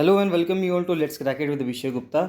Hello and welcome you all to let's crack it with Vishay Gupta.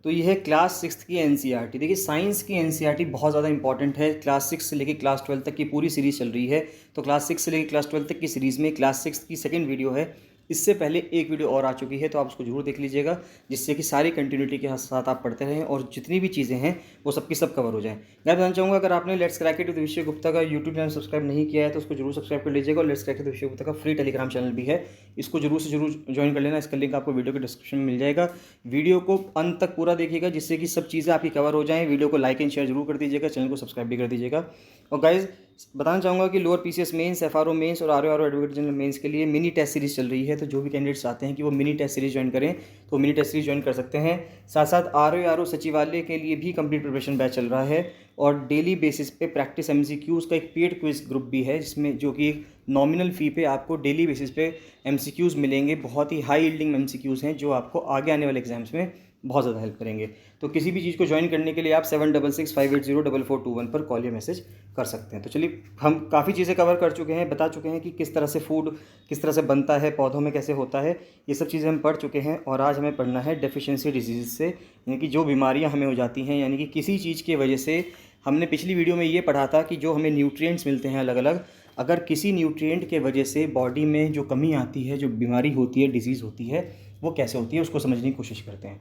तो ये है class 6 की एनसीईआरटी। देखिए साइंस की एनसीईआरटी बहुत ज़्यादा इंपॉर्टेंट है। क्लास 6 से लेकर क्लास 12 तक की पूरी सीरीज़ चल रही है। तो क्लास 6 से लेकर क्लास 12 तक की सीरीज़ में क्लास 6 की सेकंड वीडियो है। इससे पहले एक वीडियो और आ चुकी है, तो आप उसको जरूर देख लीजिएगा, जिससे कि सारी कंटिन्यूटी के साथ आप पढ़ते रहें और जितनी भी चीज़ें हैं वो सबकी सब कवर हो जाएं। मैं बताना चाहूँगा, अगर आपने let's crack it with Vishay Gupta का यूट्यूब चैनल सब्सक्राइब नहीं किया है तो उसको जरूर सब्सक्राइब कर लीजिएगा। और let's crack it with Vishay Gupta का फ्री टेलीग्राम चैनल भी है, इसको जरूर से जरूर ज्वाइन कर लेना। इसका लिंक आपको वीडियो के डिस्क्रिप्शन में मिल जाएगा। वीडियो को अंत तक पूरा देखिएगा, जिससे कि सब चीज़ें आपकी कवर हो जाएं। वीडियो को लाइक एंड शेयर जरूर कर दीजिएगा, चैनल को सब्सक्राइब भी कर दीजिएगा। और गाइज बताना चाहूँगा कि lower PCS mains, FRO mains और आरओ एडवोकेट जनरल मेंस के लिए मिनी टेस्ट सीरीज चल रही है। तो जो भी कैंडिडेट्स आते हैं कि वो मिनी टेस्ट सीरीज ज्वाइन करें तो मिनी टेस्ट सीरीज ज्वाइन कर सकते हैं। साथ साथ आरओ सचिवालय के लिए भी कंप्लीट प्रिपरेशन बैच चल रहा है। और डेली बेसिस पे प्रैक्टिस एमसीक्यूज़ का एक पेड क्विज ग्रुप भी है, जिसमें जो कि एक नॉमिनल फ़ी पे आपको डेली बेसिस पे एमसीक्यूज़ मिलेंगे। बहुत ही हाई यील्डिंग एमसीक्यूज़ हैं जो आपको आगे आने वाले एग्जाम्स में बहुत ज़्यादा हेल्प करेंगे। तो किसी भी चीज़ को ज्वाइन करने के लिए आप 7665804421 पर कॉल या मैसेज कर सकते हैं। तो चलिए, हम काफ़ी चीज़ें कवर कर चुके हैं, बता चुके हैं कि किस तरह से फूड किस तरह से बनता है, पौधों में कैसे होता है, ये सब चीज़ें हम पढ़ चुके हैं। और आज हमें पढ़ना है डेफिशिएंसी डिजीज़ से, यानी कि जो बीमारियां हमें हो जाती हैं, यानी कि किसी चीज़ की वजह से। हमने पिछली वीडियो में ये पढ़ा था कि जो हमें न्यूट्रिएंट्स मिलते हैं अलग अलग, अगर किसी न्यूट्रिएंट के वजह से बॉडी में जो कमी आती है, जो बीमारी होती है, डिजीज़ होती है, वो कैसे होती है उसको समझने की कोशिश करते हैं।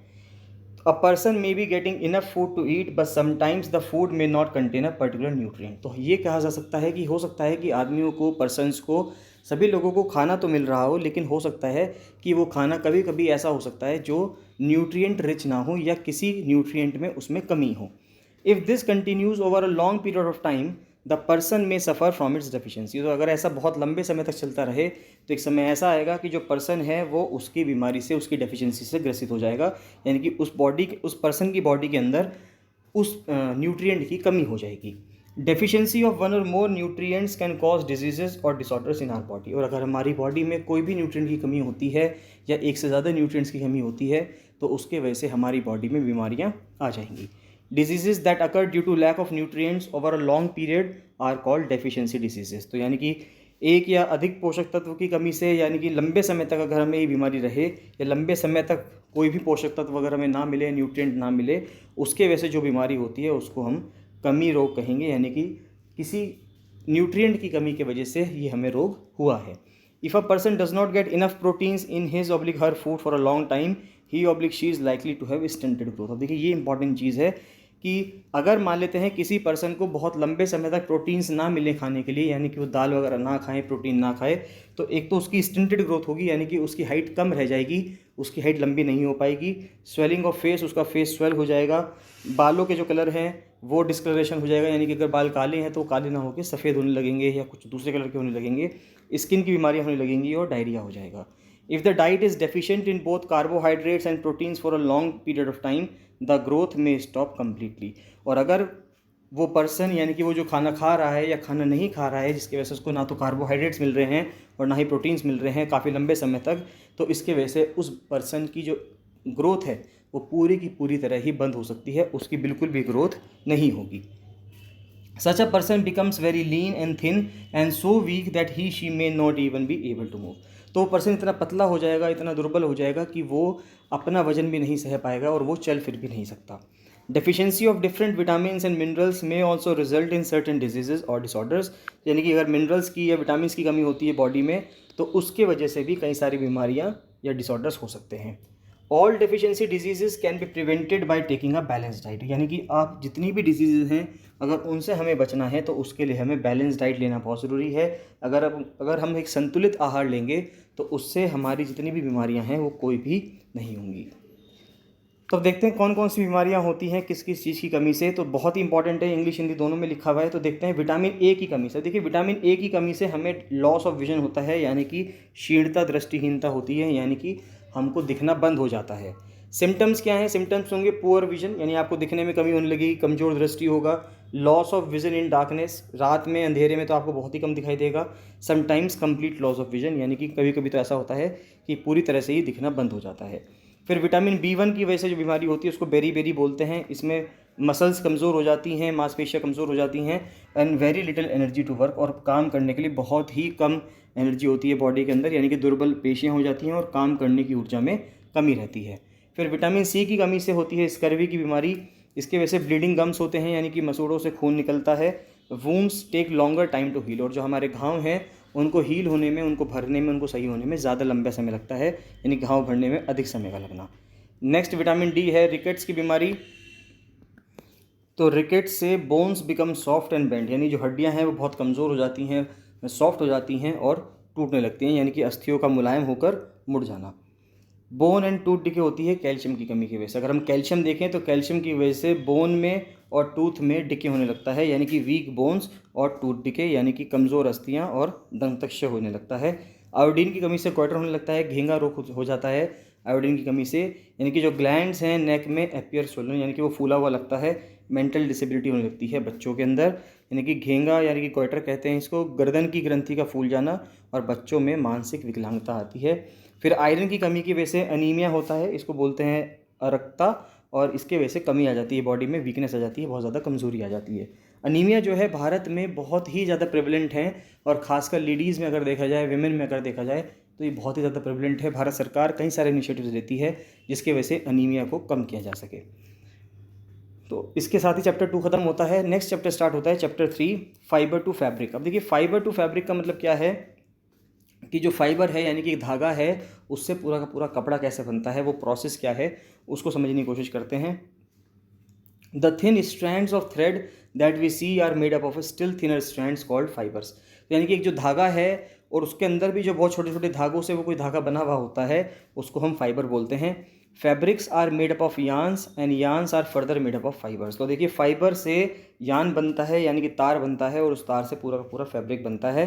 A person may be getting enough food to eat, but sometimes the food may not contain a particular nutrient। तो ये कहा जा सकता है कि हो सकता है कि आदमियों को, पर्सन्स को, सभी लोगों को खाना तो मिल रहा हो, लेकिन हो सकता है कि वो खाना कभी कभी ऐसा हो सकता है जो न्यूट्रिएंट रिच ना हो या किसी न्यूट्रिएंट में उसमें कमी हो। If this continues over a long period of time the person में सफ़र फ्रॉम इट्स डेफिशिएंसी। तो अगर ऐसा बहुत लंबे समय तक चलता रहे तो एक समय ऐसा आएगा कि जो पर्सन है वो उसकी बीमारी से, उसकी डेफिशिएंसी से ग्रसित हो जाएगा, यानी कि उस पर्सन की बॉडी के अंदर उस न्यूट्रिएंट की कमी हो जाएगी। डेफिशिएंसी ऑफ वन और मोर न्यूट्रिएंट्स कैन कॉज डिजीजेस और डिसऑर्डर्स इन आवर बॉडी। और अगर हमारी बॉडी में कोई भी न्यूट्रिएंट की कमी होती है या एक से ज़्यादा न्यूट्रिएंट्स की कमी होती है तो उसके वजह से हमारी बॉडी में बीमारियाँ आ जाएंगी। Diseases that occur due to lack of nutrients over a long period are called deficiency diseases. तो यानी कि एक या अधिक पोषक तत्व की कमी से, यानी कि लंबे समय तक अगर हमें ये बीमारी रहे या लंबे समय तक कोई भी पोषक तत्व अगर हमें ना मिले, न्यूट्रिएंट ना मिले, उसके वजह से जो बीमारी होती है उसको हम कमी रोग कहेंगे, यानी कि किसी न्यूट्रिएंट की कमी की वजह से ये हमें रोग हुआ है। If a person does not get enough proteins in his oblique her food for a long time he oblique she is likely to have stunted growth. अब देखिए, ये इंपॉर्टेंट चीज़ है कि अगर मान लेते हैं किसी पर्सन को बहुत लंबे समय तक प्रोटीन्स ना मिले खाने के लिए, यानी कि वो दाल वगैरह ना खाए, प्रोटीन ना खाए, तो एक तो उसकी स्टंटेड ग्रोथ होगी, यानी कि उसकी हाइट कम रह जाएगी, उसकी हाइट लंबी नहीं हो पाएगी। स्वेलिंग ऑफ फेस, उसका फेस स्वेल हो जाएगा। बालों के जो कलर हैं वो डिस्कलरेशन हो जाएगा, यानी कि अगर बाल काले हैं तो काले ना होकर सफ़ेद होने लगेंगे या कुछ दूसरे कलर के होने लगेंगे। स्किन की बीमारियाँ होने लगेंगी और डायरिया हो जाएगा। If the diet is deficient in both carbohydrates and proteins for a long period of time the growth में स्टॉप कम्प्लीटली। और अगर वो पर्सन, यानी कि वो जो खाना खा रहा है या खाना नहीं खा रहा है, जिसकी वजह से उसको ना तो कार्बोहाइड्रेट्स मिल रहे हैं और ना ही प्रोटीन्स मिल रहे हैं काफ़ी लंबे समय तक, तो इसके वजह से उस पर्सन की जो ग्रोथ है वो पूरी की पूरी तरह ही बंद हो सकती है, उसकी बिल्कुल भी ग्रोथ नहीं होगी। Such a person becomes very lean and thin and so weak that he she may not even be able to move। तो वो पर्सन इतना पतला हो जाएगा, इतना दुर्बल हो जाएगा कि वो अपना वजन भी नहीं सह पाएगा और वो चल फिर भी नहीं सकता। Deficiency of different vitamins and minerals may also result in certain diseases or disorders. यानी कि अगर मिनरल्स की या विटामिन की कमी होती है बॉडी में तो उसके वजह से भी कई सारी बीमारियाँ या डिसऑर्डर्स हो सकते हैं। All deficiency diseases can be prevented by taking a balance diet. यानी कि आप जितनी भी डिजीजेज हैं अगर उनसे हमें बचना है तो उसके लिए हमें बैलेंस डाइट लेना बहुत ज़रूरी है। अगर हम एक संतुलित आहार लेंगे तो उससे हमारी जितनी भी बीमारियां हैं वो कोई भी नहीं होंगी। तो अब देखते हैं कौन कौन सी बीमारियां होती हैं किस किस चीज़ की कमी से। तो बहुत ही इंपॉर्टेंट है, इंग्लिश हिंदी दोनों में लिखा हुआ है। तो देखते हैं विटामिन ए की कमी से। देखिए, विटामिन ए की कमी से हमें लॉस ऑफ विजन होता है, यानी कि क्षीणता, दृष्टिहीनता होती है, यानी कि हमको दिखना बंद हो जाता है। सिम्टम्स क्या हैं? सिम्टम्स होंगे पुअर विजन, यानी आपको दिखने में कमी होने लगेगी, कमज़ोर दृष्टि होगा। Loss of vision in darkness, रात में अंधेरे में तो आपको बहुत ही कम दिखाई देगा। Sometimes complete loss of vision, यानी कि कभी कभी तो ऐसा होता है कि पूरी तरह से ही दिखना बंद हो जाता है। फिर विटामिन B1 की वजह से जो बीमारी होती है उसको बेरी बोलते हैं। इसमें मसल्स कमज़ोर हो जाती हैं, मांसपेशियाँ कमज़ोर हो जाती हैं and very little energy to work. और काम करने के लिए बहुत ही कम एनर्जी होती है बॉडी के अंदर, यानी कि दुर्बल पेशियाँ हो जाती हैं और काम करने की ऊर्जा में कमी रहती है। फिर विटामिन सी की कमी से होती है स्कर्वी की बीमारी, इसके वजह से ब्लीडिंग गम्स होते हैं, यानी कि मसूड़ों से खून निकलता है। Wounds take longer time to heal, और जो हमारे घाव हैं उनको हील होने में, उनको भरने में, उनको सही होने में ज़्यादा लंबा समय लगता है, यानी घाव भरने में अधिक समय का लगना। नेक्स्ट विटामिन डी है रिकेट्स की बीमारी। तो रिकेट्स से bones become soft and bend, यानी जो हड्डियां हैं वो बहुत कमज़ोर हो जाती हैं, सॉफ्ट हो जाती हैं और टूटने लगती हैं, यानी कि अस्थियों का मुलायम होकर मुड़ जाना। बोन एंड टूथ डिके होती है कैल्शियम की कमी की वजह से। अगर हम कैल्शियम देखें तो कैल्शियम की वजह से बोन में और टूथ में डिके होने लगता है, यानी कि वीक बोन्स और टूथ डिके, यानी कि कमज़ोर अस्थियाँ और दंतक्षय होने लगता है। आयोडीन की कमी से क्वार्टर होने लगता है, घेंगा रोग हो जाता है आयोडीन की कमी से, यानी कि जो ग्लैंड्स हैं नेक में एपियर स्वोलन, यानी कि वो फूला हुआ लगता है। मेंटल डिसेबिलिटी होने लगती है बच्चों के अंदर, यानी कि घेंगा यानी कि क्वार्टर कहते हैं इसको, गर्दन की ग्रंथि का फूल जाना, और बच्चों में मानसिक विकलांगता आती है। फिर आयरन की कमी की वजह से अनीमिया होता है, इसको बोलते हैं अरक्ता, और इसके वजह से कमी आ जाती है बॉडी में, वीकनेस आ जाती है, बहुत ज़्यादा कमज़ोरी आ जाती है। अनीमिया जो है भारत में बहुत ही ज़्यादा प्रेवलेंट है, और ख़ासकर लेडीज़ में अगर देखा जाए, विमेन में अगर देखा जाए तो ये बहुत ही ज़्यादा प्रेवलेंट है। भारत सरकार कई सारे इनिशिएटिव्स लेती है जिसके वजह से अनीमिया को कम किया जा सके। तो इसके साथ ही चैप्टर 2 ख़त्म होता है। नेक्स्ट चैप्टर स्टार्ट होता है चैप्टर 3 फाइबर टू फैब्रिक। अब देखिए फाइबर टू फैब्रिक का मतलब क्या है कि जो फाइबर है यानी कि धागा है, उससे पूरा का पूरा कपड़ा कैसे बनता है, वो प्रोसेस क्या है, उसको समझने की कोशिश करते हैं। The thin strands of thread that we see are made up of still thinner strands called fibres. यानी कि एक जो धागा है और उसके अंदर भी जो बहुत छोटे छोटे धागों से वो कोई धागा बना हुआ होता है, उसको हम फाइबर बोलते हैं। Fabrics are made up of yarns and yarns are further made up of fibres. तो देखिए फाइबर से यान बनता है, यानी कि तार बनता है, और उस तार से पूरा का पूरा फैब्रिक बनता है।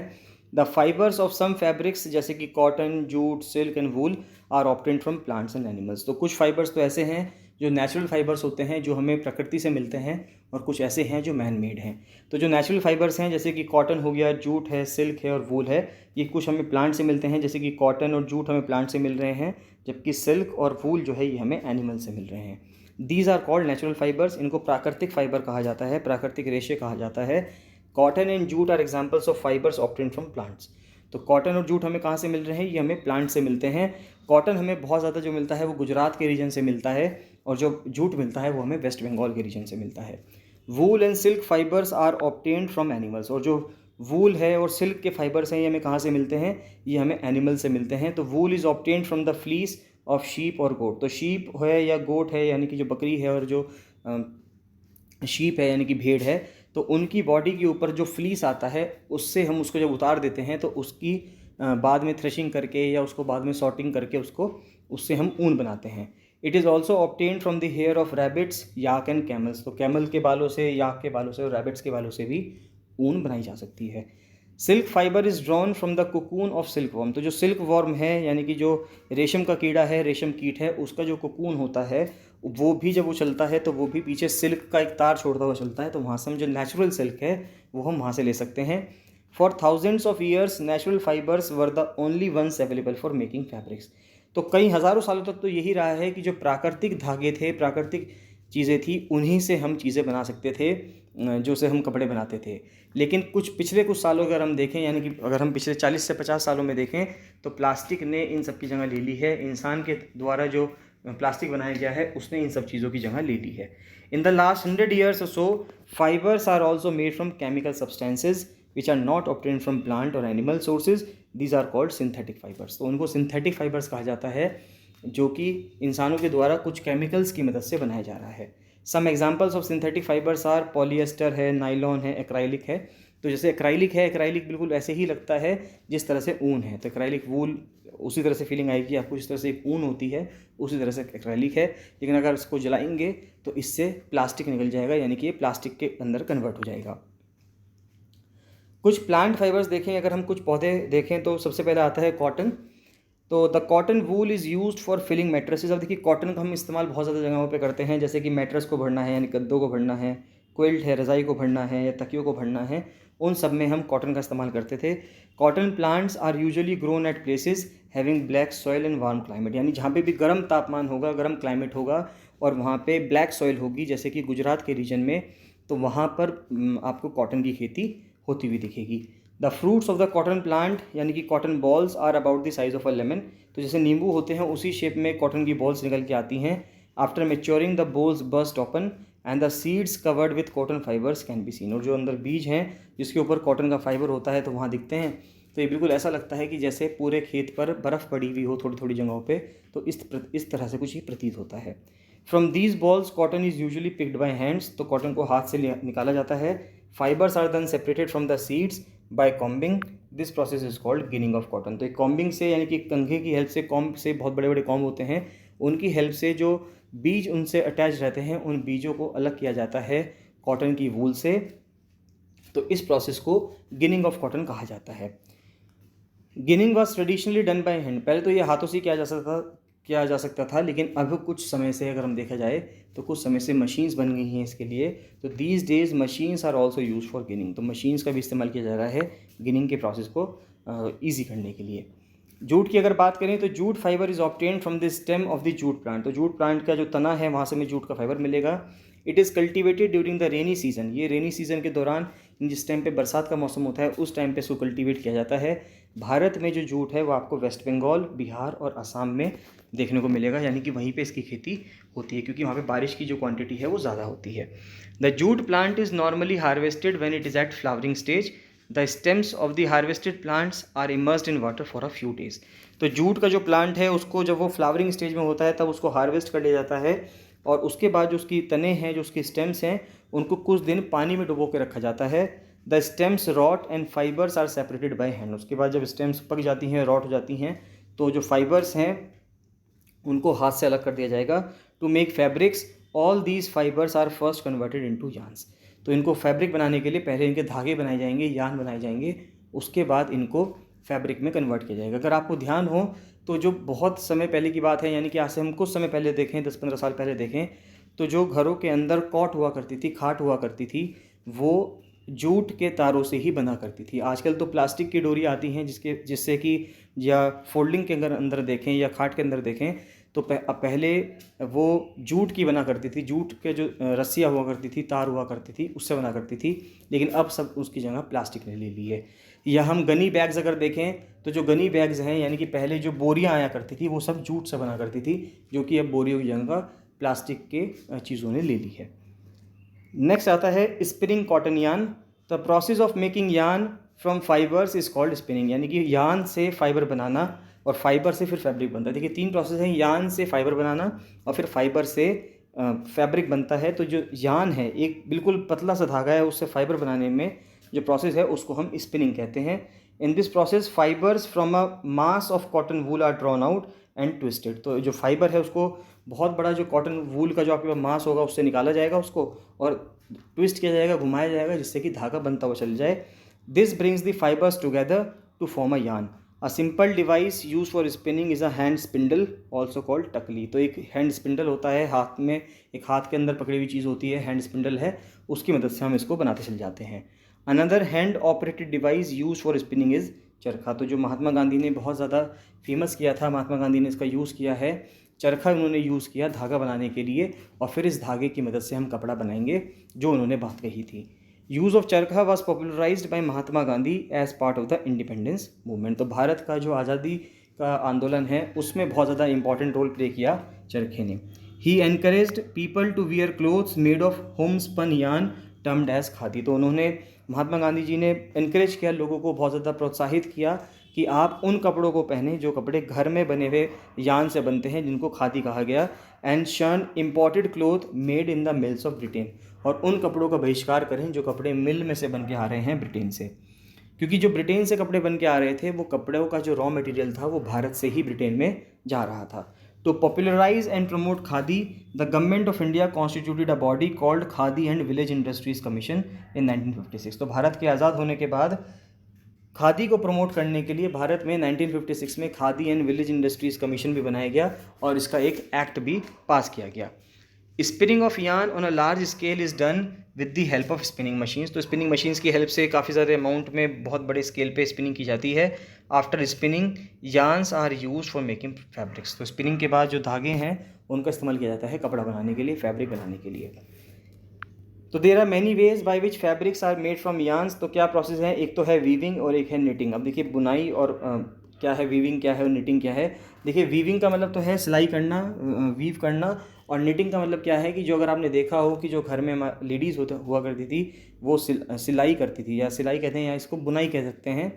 The fibres of some fabrics जैसे कि cotton, jute, silk and wool are obtained from plants and animals. तो कुछ फाइबर्स तो ऐसे हैं जो नेचुरल फाइबर्स होते हैं, जो हमें प्रकृति से मिलते हैं, और कुछ ऐसे हैं जो मैन मेड हैं। तो जो नेचुरल फाइबर्स हैं जैसे कि कॉटन हो गया, जूट है, सिल्क है और वूल है, ये कुछ हमें प्लांट से मिलते हैं, जैसे कि कॉटन और जूट हमें प्लांट से मिल रहे हैं, जबकि सिल्क और वूल जो है ये हमें एनिमल से मिल रहे हैं। These are called natural fibres. इनको प्राकृतिक फाइबर कहा जाता है, प्राकृतिक रेशे कहा जाता है। Cotton and jute are examples of fibres obtained from plants. तो कॉटन और जूट हमें कहाँ से मिल रहे हैं, ये हमें प्लांट से मिलते हैं। कॉटन हमें बहुत ज़्यादा जो मिलता है वो गुजरात के रीजन से मिलता है, और जो जूट मिलता है वो हमें वेस्ट बंगाल के रीजन से मिलता है। Wool and silk fibres are obtained from animals. और जो वूल है और सिल्क के फाइबर्स हैं ये हमें कहाँ से मिलते हैं, ये हमें एनिमल से मिलते हैं। तो wool is obtained from the fleece of sheep और गोट। तो शीप है या गोट है, यानी कि जो बकरी है और जो शीप है यानी कि भेड़ है, तो उनकी बॉडी के ऊपर जो फ्लीस आता है उससे हम उसको जब उतार देते हैं तो उसकी बाद में थ्रेशिंग करके या उसको बाद में सॉर्टिंग करके उससे हम ऊन बनाते हैं। It is also obtained from the hair of rabbits, yak and camels. तो कैमल के बालों से, याक के बालों से और रैबिट्स के बालों से भी ऊन बनाई जा सकती है। Silk fibre is drawn from the cocoon of silk worm. तो जो सिल्क वर्म है यानी कि जो रेशम का कीड़ा है, रेशम कीट है, उसका जो कोकून होता है वो भी जब वो चलता है तो वो भी पीछे सिल्क का एक तार छोड़ता हुआ चलता है, तो वहाँ से हम जो नेचुरल सिल्क है वो हम वहाँ से ले सकते हैं। For thousands of years natural fibres were the only ones available for making fabrics. तो कई हज़ारों सालों तक तो यही रहा है कि जो प्राकृतिक धागे थे, प्राकृतिक चीज़ें थी, उन्हीं से हम चीज़ें बना सकते थे, जो से हम कपड़े बनाते थे। लेकिन पिछले कुछ सालों अगर हम देखें, यानी कि अगर हम पिछले 40 से 50 सालों में देखें, तो प्लास्टिक ने इन सब की जगह ले ली है। इंसान के द्वारा जो प्लास्टिक बनाया गया है उसने इन सब चीज़ों की जगह ले ली है। In the last 100 years or so, fibers are also made from chemical substances which are not obtained from plant or animal sources. These are called synthetic fibers. तो उनको synthetic fibers कहा जाता है, जो कि इंसानों के द्वारा कुछ केमिकल्स की मदद से बनाया जा रहा है। Some examples of synthetic fibres are polyester है, नाइलॉन है, एक्राइलिक है। तो जैसे एक्राइलिक है, एक्राइलिक बिल्कुल ऐसे ही लगता है जिस तरह से ऊन है, तो एक्राइलिक वूल उसी तरह से फीलिंग आएगी आपको जिस तरह से एक ऊन होती है, उसी तरह से एक्राइलिक है। लेकिन अगर इसको जलाएंगे तो इससे प्लास्टिक निकल जाएगा, यानी कि ये प्लास्टिक के अंदर कन्वर्ट हो जाएगा। कुछ प्लांट फाइबर्स देखें, अगर हम कुछ पौधे देखें तो सबसे पहले आता है कॉटन। तो the cotton wool is used for filling mattresses. अब देखिए कॉटन का हम इस्तेमाल बहुत ज़्यादा जगहों पे करते हैं, जैसे कि मैट्रेस को भरना है, यानी गद्दों को भरना है, क्विल्ट है, रज़ाई को भरना है, या तकियों को भरना है, उन सब में हम कॉटन का इस्तेमाल करते थे। Cotton plants are usually grown at places having black soil and warm climate. यानी जहाँ पे भी गर्म तापमान होगा, गर्म क्लाइमेट होगा और वहाँ पे ब्लैक सॉइल होगी, जैसे कि गुजरात के रीजन में, तो वहाँ पर आपको कॉटन की खेती होती हुई दिखेगी। The fruits of the cotton plant यानी कि cotton bolls are about the size of a lemon, तो जैसे नींबू होते हैं उसी शेप में कॉटन की बॉल्स निकल के आती हैं। After maturing the balls burst open and the seeds covered with cotton fibres can be scene, और जो अंदर बीज हैं जिसके ऊपर कॉटन का फाइबर होता है तो वहाँ दिखते हैं। तो ये बिल्कुल ऐसा लगता है कि जैसे पूरे खेत पर बर्फ़ पड़ी हुई हो थोड़ी थोड़ी जगहों पे, तो इस तरह से कुछ ही प्रतीत होता है। From these bolls cotton is usually picked by hands, तो कॉटन को हाथ से निकाला जाता है। Fibres are then separated from the seeds by combing, this process is called ginning of cotton. तो एक कॉम्बिंग से यानी कि कंघे की हेल्प से, कॉम्ब से, बहुत बड़े बड़े कॉम्ब होते हैं, उनकी हेल्प से जो बीज उनसे अटैच रहते हैं उन बीजों को अलग किया जाता है कॉटन की वूल से। तो इस प्रोसेस को गिनिंग ऑफ कॉटन कहा जाता है। Ginning was traditionally done by hand, पहले तो ये हाथों से किया जा सकता था, लेकिन अब कुछ समय से अगर हम देखा जाए तो कुछ समय से मशीन्स बन गई हैं इसके लिए। तो these days machines are also use for ginning, तो मशीन्स का भी इस्तेमाल किया जा रहा है गिनिंग के प्रोसेस को ईजी करने के लिए। जूट की अगर बात करें तो jute fibre is obtained from the stem of the jute plant, तो जूट प्लांट का जो तना है वहाँ से हमें जूट का फाइबर मिलेगा। It is cultivated during the rainy season, ये रेनी सीजन के दौरान जिस टाइम पे बरसात का मौसम होता है उस टाइम पे इसको कल्टीवेट किया जाता है। भारत में जो जूट है वो आपको वेस्ट बंगाल, बिहार और असम में देखने को मिलेगा, यानी कि वहीं पे इसकी खेती होती है क्योंकि वहाँ पे बारिश की जो क्वांटिटी है वो ज़्यादा होती है। The jute plant is normally harvested when it is at flowering stage, the stems of the harvested plants are immersed in water for a few days. तो जूट का जो प्लांट है उसको जब वो फ्लावरिंग स्टेज में होता है तब उसको हार्वेस्ट कर लिया जाता है, और उसके बाद जो उसकी तने हैं, जो उसकी स्टेम्स हैं, उनको कुछ दिन पानी में डुबो के रखा जाता है। The stems rot and fibres are separated by hand, उसके बाद जब स्टेम्स पक जाती हैं, रॉट हो जाती हैं, तो जो फाइबर्स हैं उनको हाथ से अलग कर दिया जाएगा। To make fabrics all these fibres are first converted into yarns, तो इनको फैब्रिक बनाने के लिए पहले इनके धागे बनाए जाएंगे, यार्न बनाए जाएंगे, उसके बाद इनको फैब्रिक में कन्वर्ट किया जाएगा। अगर आपको ध्यान हो तो जो बहुत समय पहले की बात है, यानी कि आज से हम कुछ समय पहले देखें, 10-15 साल पहले देखें, तो जो घरों के अंदर कॉट हुआ करती थी, खाट हुआ करती थी, वो जूट के तारों से ही बना करती थी। आजकल तो प्लास्टिक की डोरी आती हैं जिससे कि, या फोल्डिंग के अंदर देखें या खाट के अंदर देखें, तो पहले वो जूट की बना करती थी, जूट के जो रस्सियाँ हुआ करती थी, तार हुआ करती थी, उससे बना करती थी, लेकिन अब सब उसकी जगह प्लास्टिक ने ले ली है। या हम गनी बैग्स अगर देखें तो जो गनी बैग्स हैं, यानी कि पहले जो बोरियां आया करती थी वो सब जूट से बना करती थी, जो कि अब बोरियों की जगह प्लास्टिक के चीज़ों ने ले ली है। नेक्स्ट आता है spinning cotton yarn. The process of making yarn from fibres is called spinning, यानी कि यार्न से फाइबर बनाना और फाइबर से फिर फैब्रिक बनता है। देखिए 3 प्रोसेस हैं, यार्न से फाइबर बनाना और फिर फाइबर से फैब्रिक बनता है। तो जो यार्न है, एक बिल्कुल पतला सा धागा है, उससे फाइबर बनाने में जो प्रोसेस है उसको हम स्पिनिंग कहते हैं। In this process fibres from a mass of cotton wool are drawn out and twisted, तो जो फाइबर है उसको बहुत बड़ा जो कॉटन वूल का जो आपके पास मास होगा उससे निकाला जाएगा उसको, और ट्विस्ट किया जाएगा, घुमाया जाएगा, जिससे कि धागा बनता हुआ चल जाए। This brings the fibres together to form a yarn. A simple device use for spinning is a hand spindle also called takli. तो एक हैंड स्पिंडल होता है, हाथ में एक हाथ के अंदर पकड़ी हुई चीज़ होती है, हैंड स्पिंडल है, उसकी मदद से हम इसको बनाते चल जाते हैं। Another hand operated device use for spinning is चरखा। तो जो महात्मा गांधी ने बहुत ज़्यादा फेमस किया था, महात्मा गांधी ने इसका यूज़ किया है, चरखा उन्होंने यूज़ किया धागा बनाने के लिए, और फिर इस धागे की मदद से हम कपड़ा बनाएंगे, जो उन्होंने बात कही थी। Use of charkha was popularised by Mahatma Gandhi as part of the independence movement. तो भारत का जो आज़ादी का आंदोलन है उसमें बहुत ज़्यादा इंपॉर्टेंट रोल प्ले किया चरखे ने। He encouraged people to wear clothes made of home spun yarn termed as khadi. तो उन्होंने, महात्मा गांधी जी ने एनकरेज किया, लोगों को बहुत ज़्यादा प्रोत्साहित किया कि आप उन कपड़ों को पहने जो कपड़े घर में बने हुए यार्न से बनते हैं, जिनको खादी कहा गया। एंड शन imported cloth made in the mills of Britain, और उन कपड़ों का बहिष्कार करें जो कपड़े मिल में से बन के आ रहे हैं ब्रिटेन से, क्योंकि जो ब्रिटेन से कपड़े बन के आ रहे थे वो कपड़ों का जो रॉ मटेरियल था वो भारत से ही ब्रिटेन में जा रहा था। To popularize and promote khadi, the government of India constituted a body called Khadi and Village Industries Commission in 1956। तो भारत के आज़ाद होने के बाद खादी को प्रमोट करने के लिए भारत में 1956 में khadi and village industries commission भी बनाया गया और इसका एक एक्ट भी पास किया गया। Spinning of yarn on a large scale is done with the help of spinning machines. तो स्पिनिंग मशीन्स की हेल्प से काफ़ी सारे अमाउंट में बहुत बड़े स्केल पे स्पिनिंग की जाती है। After spinning yarns are use for making fabrics. तो स्पिनिंग के बाद जो धागे हैं उनका इस्तेमाल किया जाता है कपड़ा बनाने के लिए, फैब्रिक बनाने के लिए। तो there are many ways by which fabrics are made from yarns. तो क्या प्रोसेस है, एक तो है वीविंग और एक है निटिंग। अब देखिए बुनाई और क्या है वीविंग, क्या है और निटिंग क्या है। देखिए वीविंग का मतलब तो है सिलाई करना, वीव करना। और निटिंग का मतलब क्या है कि जो अगर आपने देखा हो कि जो घर में लेडीज़ हुआ करती थी वो सिलाई करती थी, या सिलाई कहते हैं या इसको बुनाई कह सकते हैं,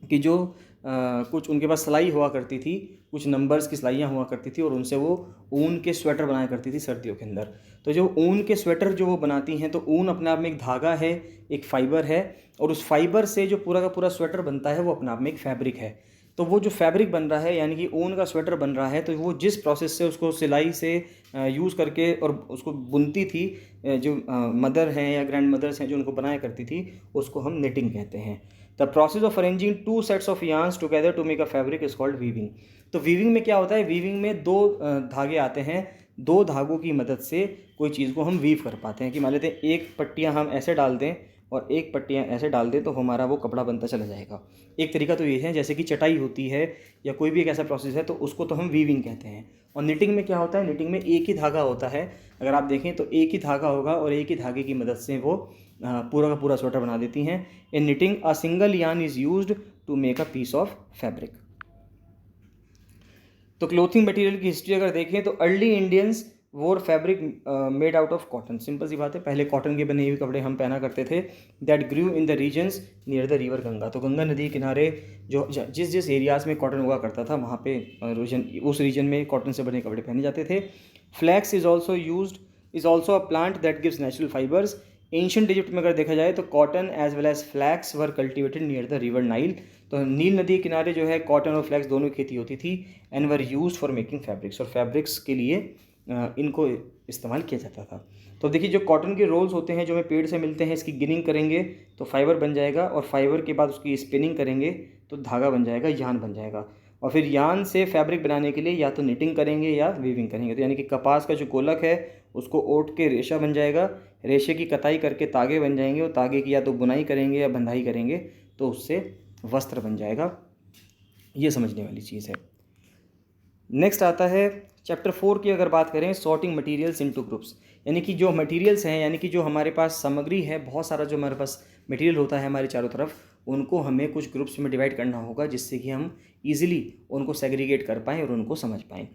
कि जो कुछ उनके पास सिलाई हुआ करती थी, कुछ नंबर्स की सिलाइयाँ हुआ करती थी और उनसे वो ऊन के स्वेटर बनाया करती थी सर्दियों के अंदर। तो जो ऊन के स्वेटर जो वो बनाती हैं, तो ऊन अपने आप में एक धागा है, एक फाइबर है, और उस फाइबर से जो पूरा का पूरा स्वेटर बनता है वो अपने आप में एक फैब्रिक है। तो वो जो फैब्रिक बन रहा है यानी कि ऊन का स्वेटर बन रहा है, तो वो जिस प्रोसेस से उसको सिलाई से यूज़ करके और उसको बुनती थी, जो मदर हैं या ग्रैंड मदर्स हैं जो उनको बनाया करती थी, उसको हम निटिंग कहते हैं। The process of arranging two sets of yarns together to make a fabric is called weaving. तो वीविंग में क्या होता है, वीविंग में दो धागे आते हैं, दो धागों की मदद से कोई चीज़ को हम वीव कर पाते हैं। कि मान लेते हैं एक पट्टियाँ हम ऐसे डाल दें और एक पट्टियाँ ऐसे डाल दें, तो हमारा वो कपड़ा बनता चला जाएगा। एक तरीका तो ये है, जैसे कि चटाई होती है या कोई भी एक ऐसा प्रोसेस है, तो उसको तो हम वीविंग कहते हैं। और निटिंग में क्या होता है, निटिंग में एक ही धागा होता है। अगर आप देखें तो एक ही धागा होगा और एक ही धागे की मदद से वो पूरा का पूरा स्वेटर बना देती हैं। In knitting a single yarn is used to make a piece of fabric. तो क्लोथिंग मटेरियल की हिस्ट्री अगर देखें तो early Indians wore fabric made out of cotton. Simple सी बात है, पहले कॉटन के बने हुए कपड़े हम पहना करते थे। That grew in the regions near the river Ganga. तो गंगा नदी के किनारे जो जिस जिस एरियाज़ में कॉटन उगा करता था, वहाँ पे उस रीजन में कॉटन से बने कपड़े पहने जाते थे। Flax is also a plant that gives natural fibres. Ancient Egypt में अगर देखा जाए तो cotton as well as flax were cultivated near the river Nile. तो नील नदी के किनारे जो है कॉटन और फ्लैक्स दोनों की खेती होती थी। And were used for making fabrics, और फैब्रिक्स के लिए इनको इस्तेमाल किया जाता था। तो देखिए जो कॉटन के रोल्स होते हैं जो हमें पेड़ से मिलते हैं, इसकी गिनिंग करेंगे तो फाइबर बन जाएगा, और फाइबर के बाद उसकी स्पिनिंग करेंगे तो धागा बन जाएगा, यान बन जाएगा। और फिर यान से फैब्रिक बनाने के लिए या तो निटिंग करेंगे या वीविंग करेंगे। तो यानी कि कपास का जो गोलक है उसको ओट के रेशा बन जाएगा, रेशे की कताई करके तागे बन जाएंगे, और तागे की या तो बुनाई करेंगे या बंधाई करेंगे तो उससे वस्त्र बन जाएगा। ये समझने वाली चीज़ है। नेक्स्ट आता है चैप्टर 4 की अगर बात करें, सॉर्टिंग मटेरियल्स इनटू ग्रुप्स। यानी कि जो मटेरियल्स हैं, यानी कि जो हमारे पास सामग्री है, बहुत सारा जो हमारे पास मटेरियल होता है हमारे चारों तरफ, उनको हमें कुछ ग्रुप्स में डिवाइड करना होगा, जिससे कि हम ईजिली उनको सेग्रीगेट कर पाएँ और उनको समझ पाएँ।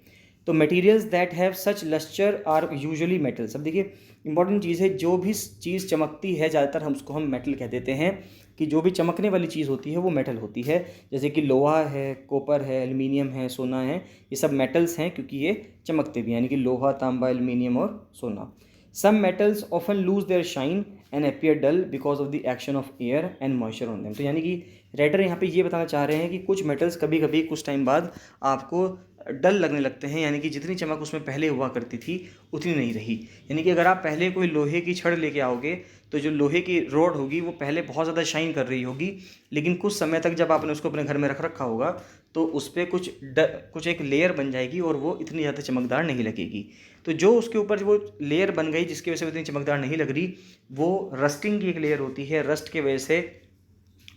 तो materials that have such lustre are usually metals. अब देखिए इंपॉर्टेंट चीज़ है, जो भी चीज़ चमकती है ज़्यादातर हम मेटल कह देते हैं, कि जो भी चमकने वाली चीज़ होती है वो मेटल होती है। जैसे कि लोहा है, कॉपर है, एल्युमिनियम है, सोना है, ये सब मेटल्स हैं क्योंकि ये चमकते भी हैं, यानी कि लोहा, तांबा, एल्युमिनियम और सोना। Some metals often lose their shine and appear dull because of the action of air and moisture on them. तो यानी कि राइटर यहाँ पे ये बताना चाह रहे हैं कि कुछ मेटल्स कभी कभी कुछ टाइम बाद आपको डल लगने लगते हैं, यानी कि जितनी चमक उसमें पहले हुआ करती थी उतनी नहीं रही। यानी कि अगर आप पहले कोई लोहे की छड़ लेके आओगे तो जो लोहे की रोड होगी वो पहले बहुत ज़्यादा शाइन कर रही होगी, लेकिन कुछ समय तक जब आपने उसको अपने घर में रख रखा होगा तो उस पर कुछ एक लेयर बन जाएगी और वो इतनी ज़्यादा चमकदार नहीं लगेगी। तो जो उसके ऊपर वो लेयर बन गई जिसकी वजह से इतनी चमकदार नहीं लग रही, वो रस्टिंग की एक लेयर होती है। रस्ट के वजह से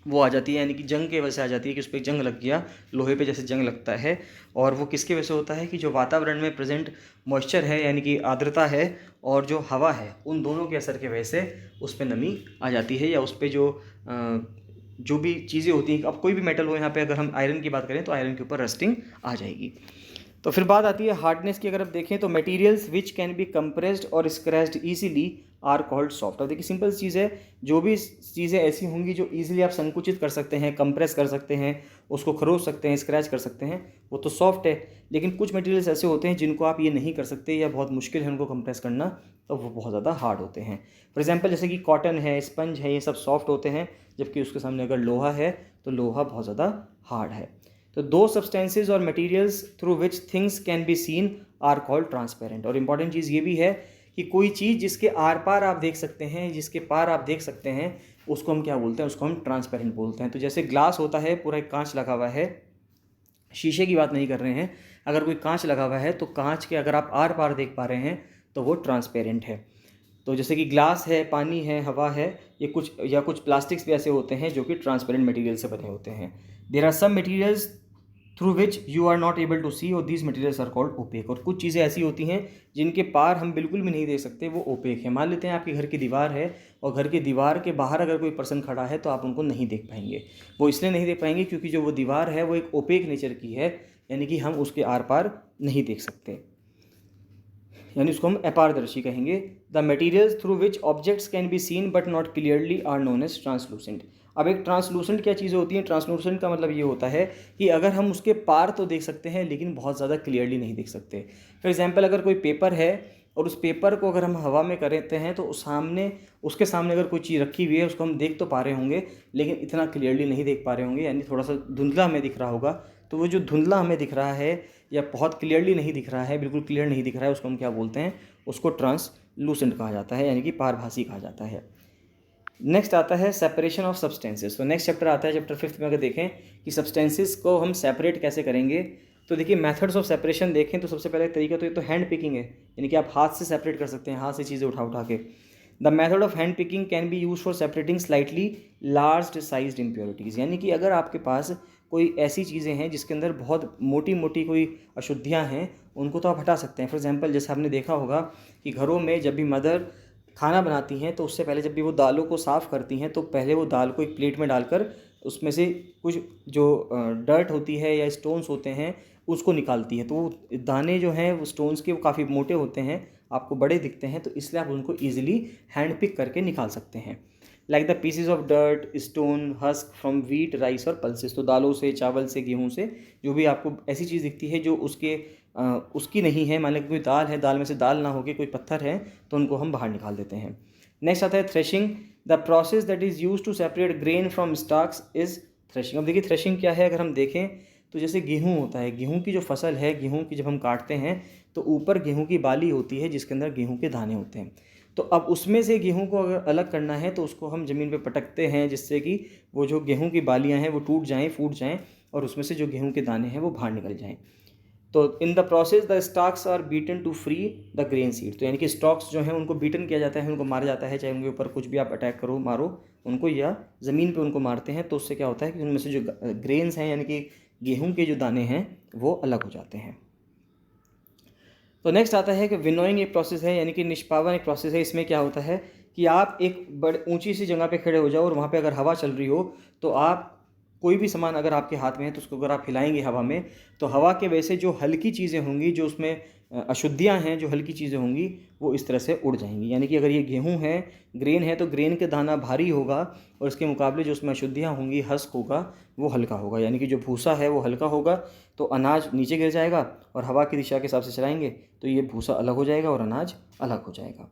वो आ जाती है, यानी कि जंग के वजह से आ जाती है कि उस पर जंग लग गया, लोहे पे जैसे जंग लगता है। और वो किसके वजह से होता है कि जो वातावरण में प्रेजेंट मॉइस्चर है, यानी कि आर्द्रता है, और जो हवा है, उन दोनों के असर के वजह से उस पर नमी आ जाती है, या उस पर जो भी चीज़ें होती हैं। अब कोई भी मेटल हो, यहाँ पे अगर हम आयरन की बात करें तो आयरन के ऊपर रस्टिंग आ जाएगी। तो फिर बात आती है हार्डनेस की। अगर आप देखें तो materials which can be compressed or scratched easily are called soft. अब देखिए सिंपल चीज़ है, जो भी चीज़ें ऐसी होंगी जो इजीली आप संकुचित कर सकते हैं, कंप्रेस कर सकते हैं, उसको खरोच सकते हैं, स्क्रैच कर सकते हैं, वो तो सॉफ्ट है। लेकिन कुछ मटेरियल्स ऐसे होते हैं जिनको आप ये नहीं कर सकते या बहुत मुश्किल है उनको कंप्रेस करना, तो वो बहुत ज़्यादा हार्ड होते हैं। फॉर एग्जाम्पल जैसे कि कॉटन है, स्पंज है, ये सब सॉफ्ट होते हैं, जबकि उसके सामने अगर लोहा है तो लोहा बहुत ज़्यादा हार्ड है। तो दो सब्सटेंसेज और materials through which things can be seen are called transparent. और इंपॉर्टेंट चीज़ ये भी है कि कोई चीज़ जिसके आर पार आप देख सकते हैं, जिसके पार आप देख सकते हैं, उसको हम क्या बोलते हैं, उसको हम ट्रांसपेरेंट बोलते हैं। तो जैसे ग्लास होता है, पूरा एक कांच लगा हुआ है, शीशे की बात नहीं कर रहे हैं, अगर कोई कांच लगा हुआ है तो कांच के अगर आप आर पार देख पा रहे हैं तो वो ट्रांसपेरेंट है। तो जैसे कि ग्लास है, पानी है, हवा है, ये कुछ प्लास्टिक्स भी ऐसे होते हैं जो कि ट्रांसपेरेंट मटेरियल से बने होते हैं। There are some materials through which you are not able to see, और these materials are called opaque. और कुछ चीज़ें ऐसी होती हैं जिनके पार हम बिल्कुल भी नहीं देख सकते, वो ओपेक है। मान लेते हैं आपके घर की दीवार है और घर की दीवार के बाहर अगर कोई पर्सन खड़ा है तो आप उनको नहीं देख पाएंगे। वो इसलिए नहीं देख पाएंगे क्योंकि जो वो दीवार है वो एक ओपेक नेचर की है, यानी कि हम उसके आर पार नहीं देख सकते, यानी उसको हम अपारदर्शी कहेंगे। The materials through which objects can be seen but not clearly are known as translucent. अब एक ट्रांसलूसेंट क्या चीज़ें होती हैं? ट्रांसलूसेंट का मतलब ये होता है कि अगर हम उसके पार तो देख सकते हैं लेकिन बहुत ज़्यादा क्लियरली नहीं देख सकते। फॉर एग्जाम्पल, अगर कोई पेपर है और उस पेपर को अगर हम हवा में करते हैं तो उसके सामने अगर कोई चीज़ रखी हुई है उसको हम देख तो पा रहे होंगे लेकिन इतना क्लियरली नहीं देख पा रहे होंगे, यानी थोड़ा सा धुंधला हमें दिख रहा होगा। तो वो जो धुंधला हमें दिख रहा है या बहुत क्लियरली नहीं दिख रहा है, बिल्कुल क्लियर नहीं दिख रहा है, उसको हम क्या बोलते हैं? उसको ट्रांसलूसेंट कहा जाता है, यानी कि पारभासी कहा जाता है। नेक्स्ट आता है सेपरेशन ऑफ सब्सटेंसेस। तो नेक्स्ट चैप्टर आता है चैप्टर 5 में। अगर देखें कि सब्सटेंसेस को हम सेपरेट कैसे करेंगे, तो देखिए मेथड्स ऑफ सेपरेशन देखें तो सबसे पहले तरीका तो ये तो हैंड पिकिंग है, यानी कि आप हाथ से सेपरेट कर सकते हैं, हाथ से चीज़ें उठा उठा के। The method of hand picking can be use for separating slightly large sized impurities, यानी कि अगर आपके पास कोई ऐसी चीज़ें हैं जिसके अंदर बहुत मोटी मोटी कोई अशुद्धियाँ हैं, उनको तो आप हटा सकते हैं। फॉर एग्जांपल, जैसे आपने देखा होगा कि घरों में जब भी मदर खाना बनाती हैं तो उससे पहले जब भी वो दालों को साफ़ करती हैं तो पहले वो दाल को एक प्लेट में डालकर उसमें से कुछ जो डर्ट होती है या स्टोन्स होते हैं उसको निकालती है। तो वो दाने जो हैं वो स्टोन्स के वो काफ़ी मोटे होते हैं, आपको बड़े दिखते हैं, तो इसलिए आप उनको ईजिली हैंड पिक करके निकाल सकते हैं। Like the pieces of dirt, stone, husk from wheat, rice और पल्सेस। तो दालों से, चावल से, गेहूँ से जो भी आपको ऐसी चीज़ दिखती है जो उसकी नहीं है, मान लें कोई दाल है, दाल में से दाल ना होके कोई पत्थर है, तो उनको हम बाहर निकाल देते हैं। नेक्स्ट आता है threshing. The process that is use to separate grain from stalks is threshing. अब देखिए थ्रेशिंग क्या है, अगर हम देखें तो जैसे गेहूँ होता है, गेहूँ की जो फसल है, गेहूँ की जब हम काटते हैं तो ऊपर गेहूँ की बाली होती है जिसके अंदर गेहूँ के दाने होते हैं। तो अब उसमें से गेहूँ को अगर अलग करना है तो उसको हम ज़मीन पे पटकते हैं जिससे कि वो जो गेहूँ की बालियाँ हैं वो टूट जाएँ, फूट जाएँ और उसमें से जो गेहूँ के दाने हैं वो बाहर निकल जाएँ। तो in the process the stalks are beaten to free the grain seed. तो यानी कि स्टॉक्स जो हैं उनको बीटन किया जाता है, उनको मारा जाता है, चाहे उनके ऊपर कुछ भी आप अटैक करो, मारो उनको, या ज़मीन पे उनको मारते हैं, तो उससे क्या होता है कि उनमें से जो ग्रेन्स हैं यानी कि गेहूँ के जो दाने हैं वो अलग हो जाते हैं। तो नेक्स्ट आता है कि विनोइंग एक प्रोसेस है, यानी कि निष्पावन एक प्रोसेस है। इसमें क्या होता है कि आप एक बड़ी ऊंची सी जगह पे खड़े हो जाओ और वहाँ पे अगर हवा चल रही हो तो आप कोई भी सामान अगर आपके हाथ में है तो उसको अगर आप हिलाएंगे हवा में, तो हवा के वजह से जो हल्की चीज़ें होंगी, जो उसमें अशुद्धियाँ हैं, जो हल्की चीज़ें होंगी वो इस तरह से उड़ जाएंगी। यानी कि अगर ये गेहूँ है, ग्रेन है, तो ग्रेन के दाना भारी होगा और इसके मुकाबले जो उसमें अशुद्धियाँ होंगी, हस्क होगा, वो हल्का होगा। यानी कि जो भूसा है वो हल्का होगा तो अनाज नीचे गिर जाएगा और हवा की दिशा के हिसाब से चलाएंगे तो ये भूसा अलग हो जाएगा और अनाज अलग हो जाएगा।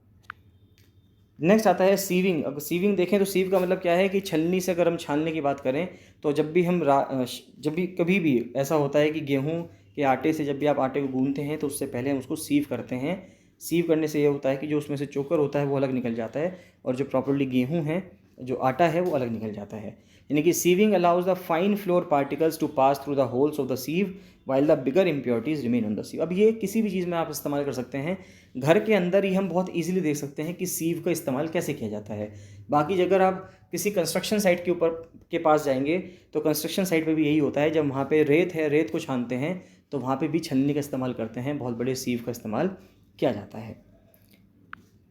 नेक्स्ट आता है सीविंग। अगर सीविंग देखें तो सीव का मतलब क्या है कि छलनी से अगर हम छानने की बात करें तो जब भी कभी भी ऐसा होता है कि गेहूं के आटे से जब भी आप आटे को गूंथते हैं तो उससे पहले हम उसको सीव करते हैं। सीव करने से ये होता है कि जो उसमें से चोकर होता है वो अलग निकल जाता है और जो प्रॉपर्ली गेहूँ है, जो आटा है, वो अलग निकल जाता है। यानी कि sieving allows the fine flour particles to pass through the holes of the sieve while the bigger impurities remain on the sieve. अब ये किसी भी चीज़ में आप इस्तेमाल कर सकते हैं। घर के अंदर ही हम बहुत इजीली देख सकते हैं कि सीव का इस्तेमाल कैसे किया जाता है। बाकी अगर आप किसी कंस्ट्रक्शन साइट के पास जाएंगे तो कंस्ट्रक्शन साइट पे भी यही होता है। जब वहाँ पे रेत है, रेत को छानते हैं तो वहाँ पे भी छलनी का इस्तेमाल करते हैं, बहुत बड़े सीव का इस्तेमाल किया जाता है।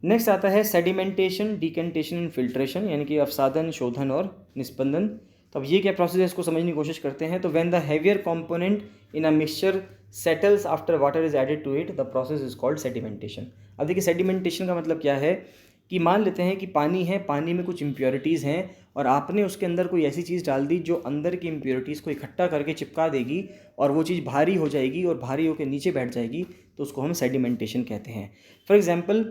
नेक्स्ट आता है सेडिमेंटेशन, डिकेंटेशन एंड फिल्ट्रेशन, यानी कि अवसादन, शोधन और निस्पंदन। तो अब ये क्या प्रोसेस है, इसको समझने की कोशिश करते हैं। तो when the heavier component in a mixture settles after water is added to it the process is called sedimentation. अब देखिए सेडिमेंटेशन का मतलब क्या है कि मान लेते हैं कि पानी है, पानी में कुछ इम्प्योरिटीज़ हैं और आपने उसके अंदर कोई ऐसी चीज़ डाल दी जो अंदर की इम्प्योरिटीज़ को इकट्ठा करके चिपका देगी और वो चीज़ भारी हो जाएगी और भारी होकर नीचे बैठ जाएगी, तो उसको हम सेडिमेंटेशन कहते हैं। फॉर एग्जाम्पल,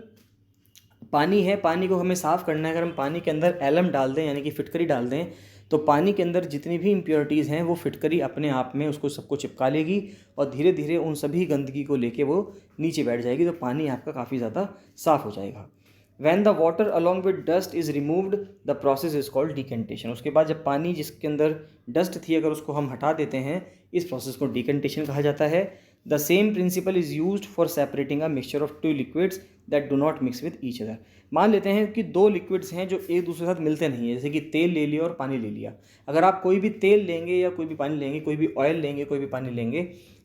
पानी है, पानी को हमें साफ़ करना है, अगर हम पानी के अंदर एलम डाल दें यानी कि फिटकरी डाल दें तो पानी के अंदर जितनी भी इम्प्योरिटीज़ हैं वो फिटकरी अपने आप में उसको सबको चिपका लेगी और धीरे धीरे उन सभी गंदगी को लेके वो नीचे बैठ जाएगी, तो पानी आपका काफ़ी ज़्यादा साफ़ हो जाएगा। When the water along with dust is removed the process is called decantation. उसके बाद जब पानी जिसके अंदर डस्ट थी अगर उसको हम हटा देते हैं, इस प्रोसेस को डिकेंटेशन कहा जाता है। The same principle is used for separating a mixture of two liquids that do not mix with each other. मान लेते हैं कि दो लिक्विड्स हैं जो एक दूसरे के साथ मिलते नहीं है, जैसे कि तेल ले लिया और पानी ले लिया। अगर आप कोई भी तेल लेंगे या कोई भी पानी लेंगे, कोई भी ऑयल लेंगे, कोई भी पानी लेंगे,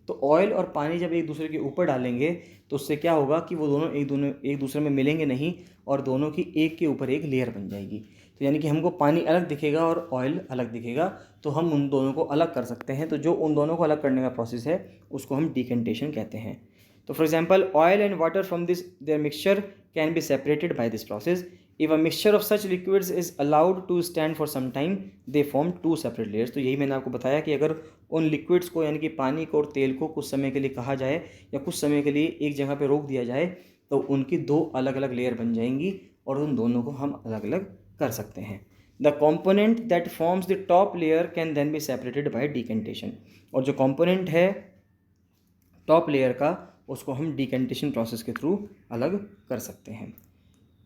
तो ऑयल और पानी जब एक दूसरे के ऊपर डालेंगे तो उससे क्या होगा कि वो दोनों एक दूसरे में मिलेंगे नहीं और दोनों की एक के ऊपर एक लेयर बन जाएगी। तो यानी कि हमको पानी अलग दिखेगा और ऑयल अलग दिखेगा, तो हम उन दोनों को अलग कर सकते हैं। तो जो उन दोनों को अलग करने का प्रोसेस है उसको हम डिकेंटेशन कहते हैं। तो for example oil and water from this their mixture can be separated by this process. If a mixture of such liquids is allowed to stand for some time they form two separate layers. तो यही मैंने आपको बताया कि अगर उन liquids को यानी कि पानी को और तेल को कुछ समय के लिए कहा जाए या कुछ समय के लिए एक जगह पे रोक दिया जाए तो उनकी दो अलग अलग लेयर बन जाएंगी और उन दोनों को हम अलग अलग कर सकते हैं। The component that forms the top layer can then be separated by decantation. और जो कॉम्पोनेंट है टॉप लेयर का उसको हम डिकेंटेशन प्रोसेस के थ्रू अलग कर सकते हैं।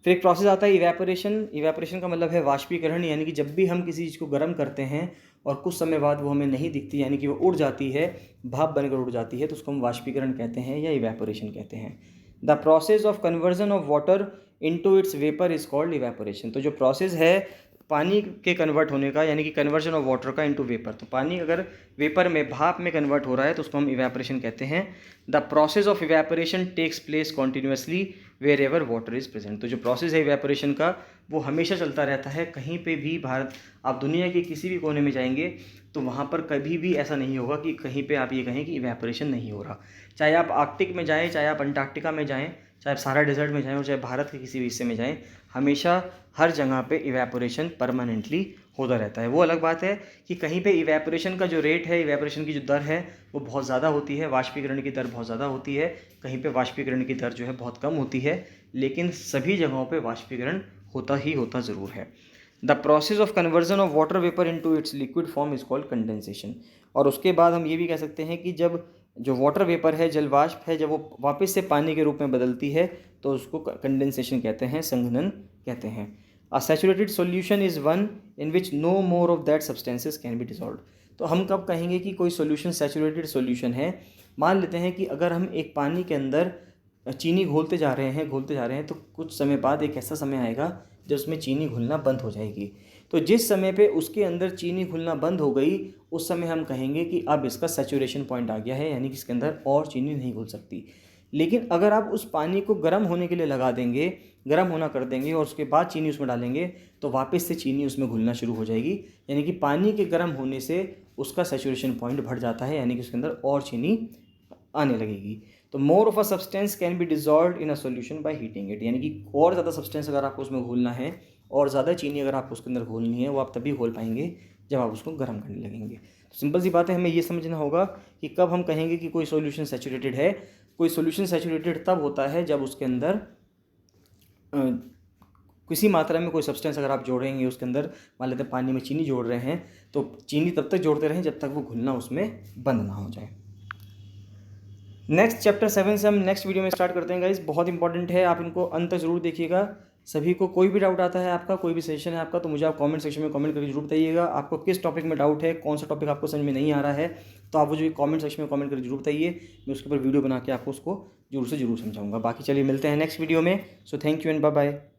फिर एक प्रोसेस आता है इवेपोरेशन। इवेपोरेशन का मतलब है वाष्पीकरण, यानी कि जब भी हम किसी चीज़ को गर्म करते हैं और कुछ समय बाद वो हमें नहीं दिखती, यानी कि वो उड़ जाती है, भाप बनकर उड़ जाती है, तो उसको हम वाष्पीकरण कहते हैं या इवेपोरेशन कहते हैं। The process of conversion of water into its vapour is called evaporation. तो जो प्रोसेस है पानी के कन्वर्ट होने का, यानी कि कन्वर्जन ऑफ वाटर का इनटू वेपर, तो पानी अगर वेपर में भाप में कन्वर्ट हो रहा है तो उसको हम इवेपोरेशन कहते हैं। The process of evaporation takes place continuously wherever water is present. तो जो प्रोसेस है इवेपोरेशन का वो हमेशा चलता रहता है। कहीं पे भी भारत आप दुनिया के किसी भी कोने में जाएंगे तो वहाँ पर कभी भी ऐसा नहीं होगा कि कहीं पे आप ये कहें कि इवेपोरेशन नहीं हो रहा। चाहे आप आर्कटिक में जाएँ, चाहे आप अंटार्कटिका में जाएँ, चाहे आप सारा डेजर्ट में जाएँ और चाहे भारत के किसी भी हिस्से में जाएँ, हमेशा हर जगह पे इवेपोरेशन परमानेंटली होता रहता है। वो अलग बात है कि कहीं पे इवेपोरेशन का जो रेट है, इवेपोरेशन की जो दर है वो बहुत ज़्यादा होती है, वाष्पीकरण की दर बहुत ज़्यादा होती है, कहीं पे वाष्पीकरण की दर जो है बहुत कम होती है, लेकिन सभी जगहों पे वाष्पीकरण होता ही होता ज़रूर है। The process of conversion of water vapour into its liquid form is called condensation. और उसके बाद हम ये भी कह सकते हैं कि जब जो वाटर वेपर है, जल वाष्प है, जब वो वापस से पानी के रूप में बदलती है तो उसको कंडेंसेशन कहते हैं, संघनन कहते हैं। A saturated solution is one in which no more of that substances can be dissolved. तो हम कब कहेंगे कि कोई सॉल्यूशन सैचुरेटेड सॉल्यूशन है? मान लेते हैं कि अगर हम एक पानी के अंदर चीनी घोलते जा रहे हैं तो कुछ समय बाद एक ऐसा समय आएगा जब उसमें चीनी घुलना बंद हो जाएगी। तो जिस समय पे उसके अंदर चीनी घुलना बंद हो गई उस समय हम कहेंगे कि अब इसका सैचुरेशन पॉइंट आ गया है, यानी कि इसके अंदर और चीनी नहीं घुल सकती। लेकिन अगर आप उस पानी को गर्म होने के लिए लगा देंगे, गर्म होना कर देंगे और उसके बाद चीनी उसमें डालेंगे तो वापस से चीनी उसमें घुलना शुरू हो जाएगी। यानी कि पानी के गर्म होने से उसका सैचुरेशन पॉइंट बढ़ जाता है, यानी कि उसके अंदर और चीनी आने लगेगी। तो more of a substance can be dissolve in a solution by heating it. यानी कि और ज़्यादा सब्सटेंस अगर आपको उसमें घोलना है और ज़्यादा चीनी अगर आपको उसके अंदर घोलनी है वो आप तभी घोल पाएंगे जब आप उसको गर्म करने लगेंगे। तो सिंपल सी बात है, हमें ये समझना होगा कि कब हम कहेंगे कि कोई सॉल्यूशन सैचुरेटेड है। कोई सॉल्यूशन सैचुरेटेड तब होता है जब उसके अंदर किसी मात्रा में कोई सब्सटेंस अगर आप जोड़ेंगे उसके अंदर, मान लेते हैं पानी में चीनी जोड़ रहे हैं तो चीनी तब तक जोड़ते रहें जब तक वो घुलना उसमें बंद ना हो जाए। नेक्स्ट चैप्टर 7 से हम नेक्स्ट वीडियो में स्टार्ट करते हैं गाइस। बहुत इंपॉर्टेंट है, आप इनको अंत तक जरूर देखिएगा। सभी को कोई भी डाउट आता है आपका, कोई भी सजेशन है आपका, तो मुझे आप कमेंट सेक्शन में कमेंट करके जरूर बताइएगा। आपको किस टॉपिक में डाउट है, कौन सा टॉपिक आपको समझ में नहीं आ रहा है, तो आप मुझे कमेंट सेक्शन में कमेंट करके जरूर बताइए। मैं उसके ऊपर वीडियो बना के आपको उसको जरूर से जरूर समझाऊंगा। बाकी चलिए मिलते हैं नेक्स्ट वीडियो में। So thank you and bye bye.